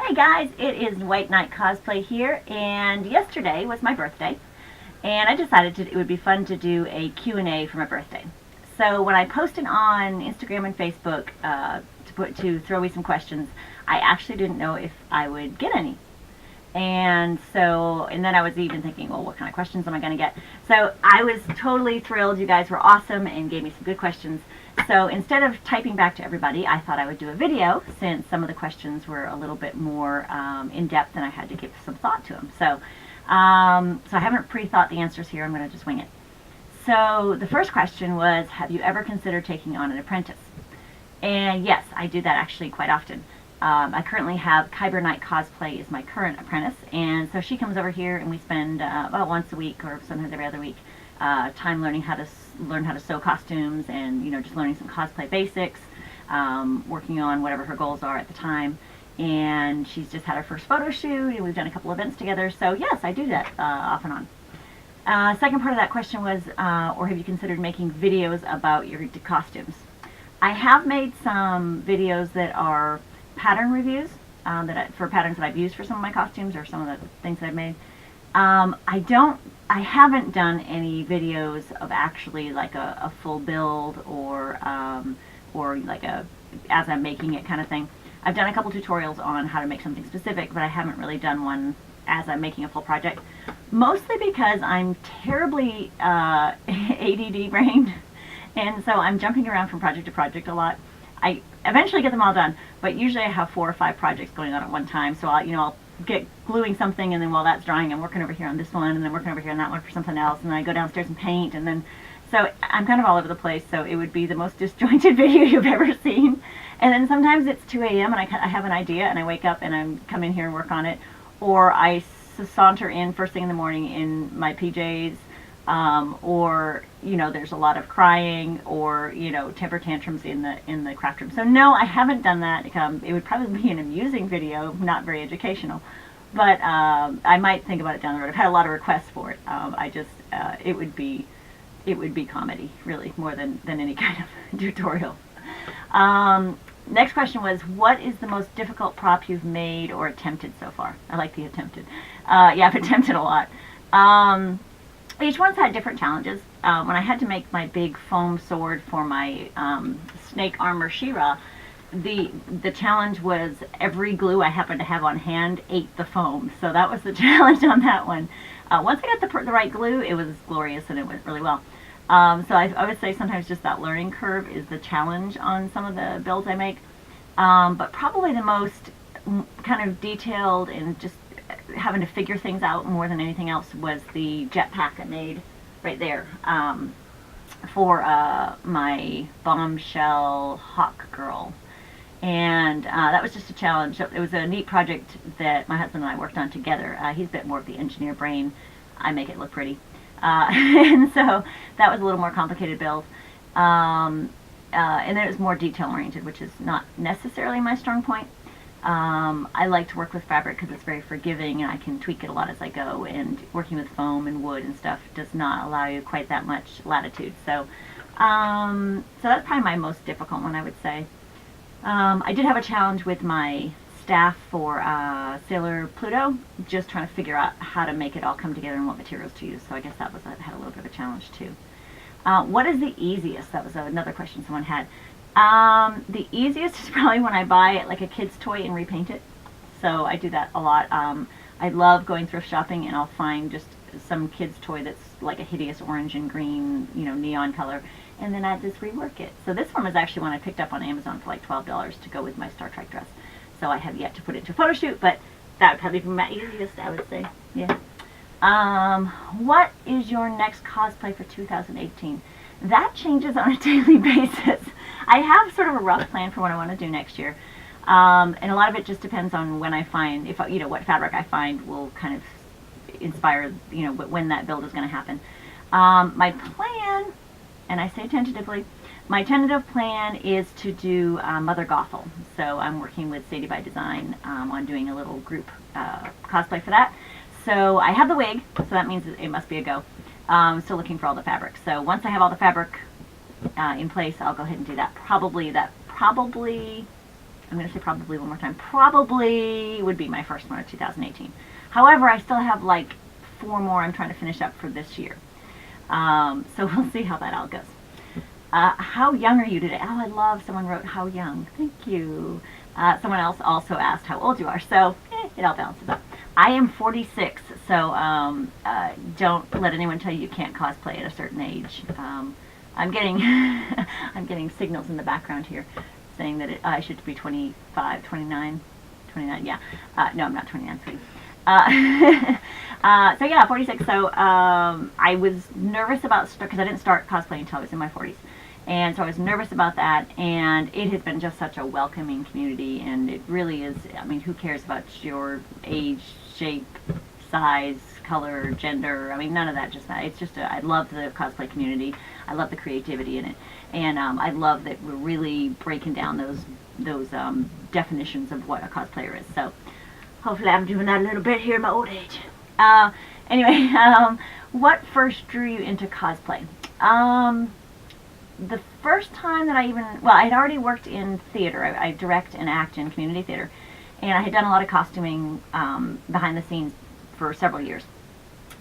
Hey guys, it is White Knight Cosplay here, and yesterday was my birthday, and I decided it would be fun to do a Q&A for my birthday. So when I posted on Instagram and Facebook to throw me some questions, I actually didn't know if I would get any. And then I was even thinking, well, what kind of questions am I going to get? So I was totally thrilled. You guys were awesome and gave me some good questions. So instead of typing back to everybody, I thought I would do a video since some of the questions were a little bit more in-depth and I had to give some thought to them. So I haven't pre-thought the answers here. I'm going to just wing it. So the first question was, have you ever considered taking on an apprentice? And yes, I do that actually quite often. I currently have Kyber Knight Cosplay is my current apprentice, and so she comes over here and we spend about once a week or sometimes every other week time learning how to sew costumes and just learning some cosplay basics, working on whatever her goals are at the time. And she's just had her first photo shoot and we've done a couple events together. So yes, I do that off and on. Second part of that question was, or have you considered making videos about your costumes? I have made some videos that are pattern reviews for patterns that I've used for some of my costumes or some of the things that I've made. I haven't done any videos of actually like a full build or like as I'm making it kind of thing. I've done a couple tutorials on how to make something specific, but I haven't really done one as I'm making a full project. Mostly because I'm terribly ADD brained, and so I'm jumping around from project to project a lot. I eventually get them all done, but usually I have 4 or 5 projects going on at one time. So I'll get gluing something, and then while that's drying, I'm working over here on this one, and then working over here on that one for something else, and then I go downstairs and paint, and then so I'm kind of all over the place. So it would be the most disjointed video you've ever seen. And then sometimes it's 2 a.m. and I have an idea, and I wake up and I come in here and work on it, or I saunter in first thing in the morning in my PJs. Or there's a lot of crying or temper tantrums in the craft room. So no, I haven't done that. It would probably be an amusing video, not very educational, but I might think about it down the road. I've had a lot of requests for it. It would be comedy really more than any kind of tutorial. Next question was, what is the most difficult prop you've made or attempted so far? I like the attempted. Yeah, I've attempted a lot. Each one's had different challenges. When I had to make my big foam sword for my snake armor She-Ra, the challenge was every glue I happened to have on hand ate the foam. So that was the challenge on that one. Once I got the right glue, it was glorious and it went really well. So I would say sometimes just that learning curve is the challenge on some of the builds I make. But probably the most kind of detailed and just having to figure things out more than anything else was the jetpack I made right there for my bombshell hawk girl. And that was just a challenge. It was a neat project that my husband and I worked on together. He's a bit more of the engineer brain. I make it look pretty. And so that was a little more complicated build. And then it was more detail oriented, which is not necessarily my strong point. I like to work with fabric because it's very forgiving and I can tweak it a lot as I go, and working with foam and wood and stuff does not allow you quite that much latitude. So that's probably my most difficult one, I would say. I did have a challenge with my staff for Sailor Pluto, just trying to figure out how to make it all come together and what materials to use, so I guess that had a little bit of a challenge too. What is the easiest? That was another question someone had. The easiest is probably when I buy like a kid's toy and repaint it. So I do that a lot. I love going thrift shopping and I'll find just some kid's toy that's like a hideous orange and green, neon color, and then I just rework it. So this one was actually one I picked up on Amazon for like $12 to go with my Star Trek dress. So I have yet to put it into a photo shoot, but that would probably be my easiest, I would say. Yeah. What is your next cosplay for 2018? That changes on a daily basis. I have sort of a rough plan for what I want to do next year, and a lot of it just depends on when I find, what fabric I find will kind of inspire, when that build is going to happen. My plan, and I say tentatively, my tentative plan is to do Mother Gothel. So I'm working with Sadie by Design on doing a little group cosplay for that. So I have the wig, so that means it must be a go. Still looking for all the fabric. So once I have all the fabric in place, I'll go ahead and do that. Probably I'm going to say probably one more time. Probably would be my first one of 2018. However, I still have like 4 more I'm trying to finish up for this year. So we'll see how that all goes. How young are you today? Oh, I love someone wrote how young. Thank you. Someone else also asked how old you are. So it all balances up. I am 46, so don't let anyone tell you can't cosplay at a certain age. I'm getting I'm getting signals in the background here saying that I should be 25, 29, 29. Yeah. No, I'm not 29, sweetie. So yeah, 46. So I was nervous about because I didn't start cosplaying until I was in my 40s. And so I was nervous about that, and it has been just such a welcoming community, and it really is. I mean, who cares about your age, shape, size, color, gender? I mean, none of that. It's just I love the cosplay community. I love the creativity in it, and I love that we're really breaking down those definitions of what a cosplayer is. So hopefully I'm doing that a little bit here in my old age. Anyway, what first drew you into cosplay? The first time that I had already worked in theater. I direct and act in community theater, and I had done a lot of costuming behind the scenes for several years.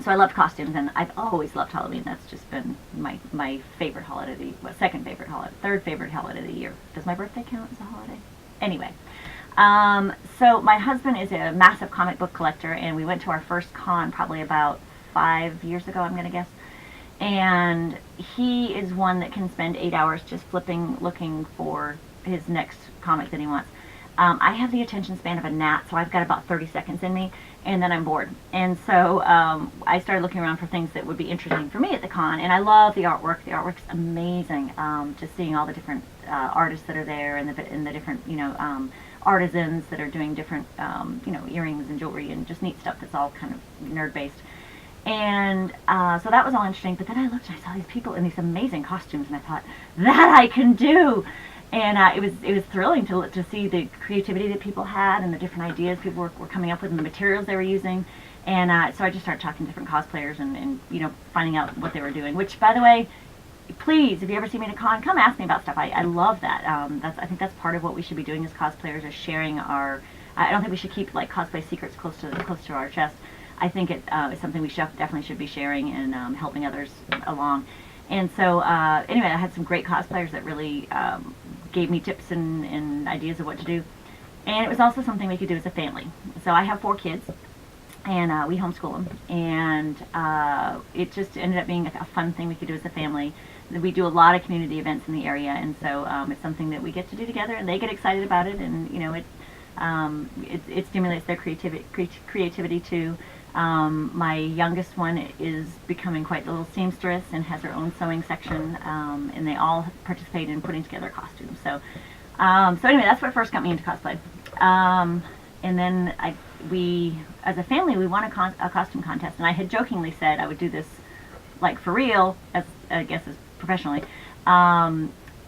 So I loved costumes, and I've always loved Halloween. That's just been my favorite holiday, second favorite holiday, third favorite holiday of the year. Does my birthday count as a holiday? Anyway, so my husband is a massive comic book collector, and we went to our first con probably about 5 years ago, I'm going to guess. And he is one that can spend 8 hours just flipping, looking for his next comic that he wants. I have the attention span of a gnat, so I've got about 30 seconds in me, and then I'm bored. And so I started looking around for things that would be interesting for me at the con, and I love the artwork. The artwork's amazing. Just seeing all the different artists that are there, and the different, artisans that are doing different, earrings and jewelry and just neat stuff that's all kind of nerd-based. And so that was all interesting, but then I looked and I saw these people in these amazing costumes, and I thought, that I can do! And it was thrilling to see the creativity that people had and the different ideas people were coming up with and the materials they were using. And so I just started talking to different cosplayers and finding out what they were doing, which, by the way, please, if you ever see me at a con, come ask me about stuff. I love that. I think that's part of what we should be doing as cosplayers, is sharing our... I don't think we should keep like cosplay secrets close to our chest. I think it is something we definitely should be sharing and helping others along. And so, anyway, I had some great cosplayers that really gave me tips and ideas of what to do. And it was also something we could do as a family. So I have 4 kids, and we homeschool them. And it just ended up being a fun thing we could do as a family. We do a lot of community events in the area, and so it's something that we get to do together, and they get excited about it, and it stimulates their creativity too. My youngest one is becoming quite the little seamstress and has her own sewing section, and they all participate in putting together costumes. So anyway, that's what first got me into cosplay. And then we, as a family, we won a costume contest, and I had jokingly said I would do this, like for real, as professionally,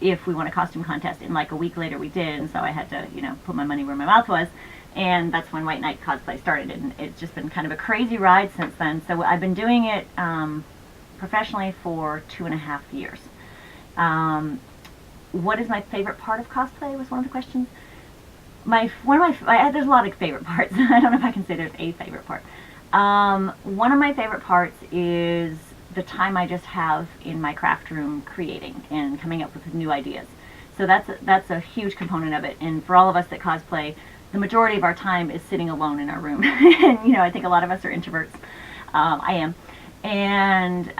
if we won a costume contest. And like a week later we did, and so I had to, put my money where my mouth was. And that's when White Knight Cosplay started, and it's just been kind of a crazy ride since then. So I've been doing it professionally for 2.5 years. What is my favorite part of cosplay was one of the questions. There's a lot of favorite parts. I don't know if I can say there's a favorite part. One of my favorite parts is the time I just have in my craft room creating and coming up with new ideas. So that's a huge component of it. And for all of us that cosplay, the majority of our time is sitting alone in our room. And, I think a lot of us are introverts. I am. And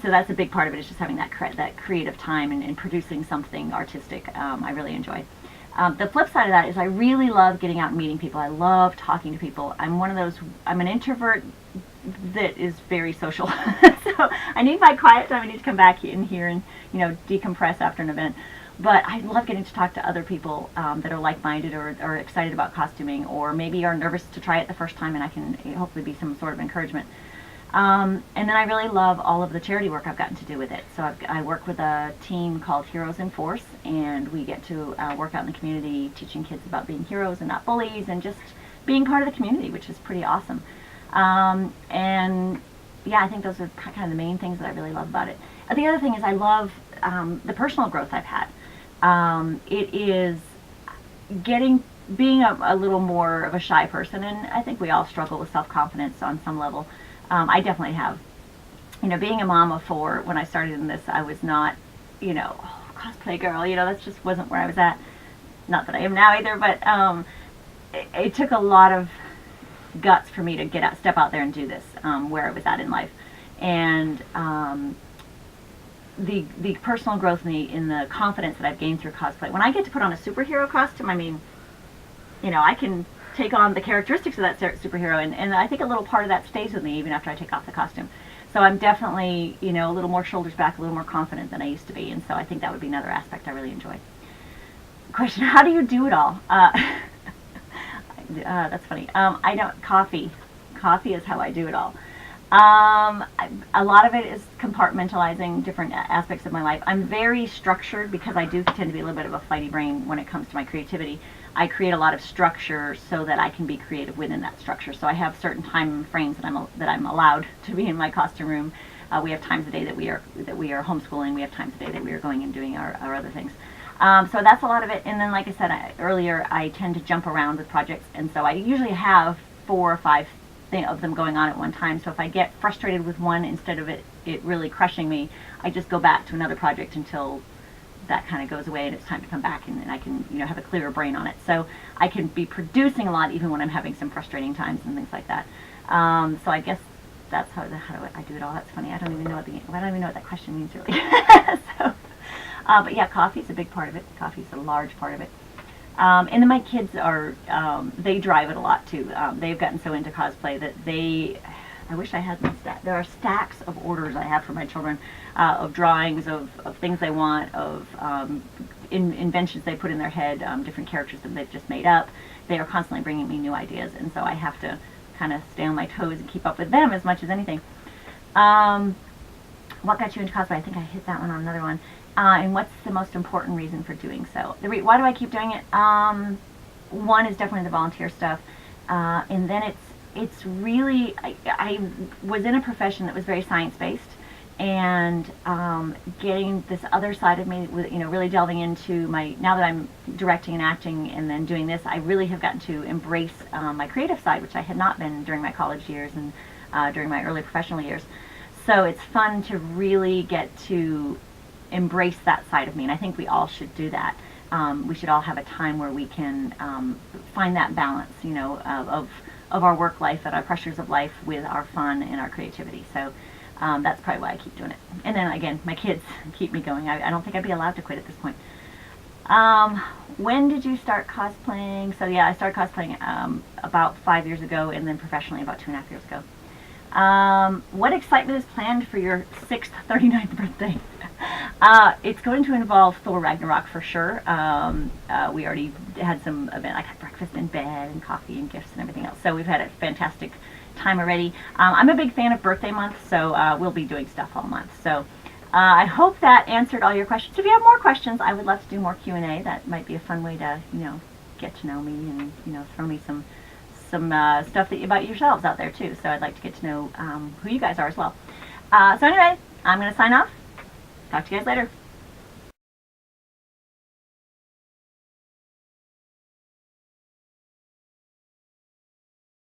so that's a big part of it, is just having that creative time and producing something artistic. I really enjoy. The flip side of that is I really love getting out and meeting people. I love talking to people. I'm an introvert that is very social. So I need my quiet time. I need to come back in here and, decompress after an event. But I love getting to talk to other people that are like-minded or excited about costuming, or maybe are nervous to try it the first time, and I can hopefully be some sort of encouragement. And then I really love all of the charity work I've gotten to do with it. So I work with a team called Heroes in Force, and we get to work out in the community teaching kids about being heroes and not bullies, and just being part of the community, which is pretty awesome. And yeah, I think those are kind of the main things that I really love about it. The other thing is I love the personal growth I've had. It is, being a little more of a shy person, and I think we all struggle with self-confidence on some level. I definitely have. Being a mom of 4, when I started in this, I was not, oh, cosplay girl, that just wasn't where I was at. Not that I am now either, but it took a lot of guts for me to step out there and do this, where I was at in life. And the personal growth in the confidence that I've gained through cosplay. When I get to put on a superhero costume, I mean, I can take on the characteristics of that superhero, and I think a little part of that stays with me even after I take off the costume. So I'm definitely, a little more shoulders back, a little more confident than I used to be, and so I think that would be another aspect I really enjoy. Question, how do you do it all? That's funny. I don't, coffee. Coffee is how I do it all. A lot of it is compartmentalizing different aspects of my life. I'm very structured because I do tend to be a little bit of a flighty brain when it comes to my creativity. I create a lot of structure so that I can be creative within that structure. So I have certain time frames that I'm allowed to be in my costume room. We have times a day that we are homeschooling. We have times a day that we are going and doing our other things. So that's a lot of it. And then, like I said earlier, I tend to jump around with projects, and so I usually have 4 or 5 of them going on at one time. So if I get frustrated with one, instead of it really crushing me, I just go back to another project until that kind of goes away and it's time to come back, and I can have a clearer brain on it. So I can be producing a lot even when I'm having some frustrating times and things like that. So I guess that's how do I do it all. That's funny. I don't even know what that question means really. So, but yeah, coffee's a big part of it. Coffee's a large part of it. And then my kids they drive it a lot too. They've gotten so into cosplay that I wish I had some there are stacks of orders I have for my children, of drawings, of things they want, of inventions they put in their head, different characters that they've just made up. They are constantly bringing me new ideas, and so I have to kind of stay on my toes and keep up with them as much as anything. What got you into cosplay? I think I hit that one on another one. And what's the most important reason for doing so? Why do I keep doing it? One is definitely the volunteer stuff, and then it's really, I was in a profession that was very science-based, and getting this other side of me, really delving into now that I'm directing and acting and then doing this, I really have gotten to embrace my creative side, which I had not been during my college years and during my early professional years. So it's fun to really get to embrace that side of me, and I think we all should do that. We should all have a time where we can find that balance, of our work life and our pressures of life with our fun and our creativity. So that's probably why I keep doing it. And then again, my kids keep me going. I don't think I'd be allowed to quit at this point. When did you start cosplaying? So yeah, I started cosplaying about 5 years ago, and then professionally about 2.5 years ago. What excitement is planned for your 6th 39th birthday? It's going to involve Thor Ragnarok for sure. We already had some event, like breakfast in bed and coffee and gifts and everything else. So we've had a fantastic time already. I'm a big fan of birthday month, so we'll be doing stuff all month. So I hope that answered all your questions. If you have more questions, I would love to do more Q&A. That might be a fun way to, get to know me and, throw me some stuff about yourselves out there too. So I'd like to get to know who you guys are as well. So anyway, I'm going to sign off. Talk to you guys later.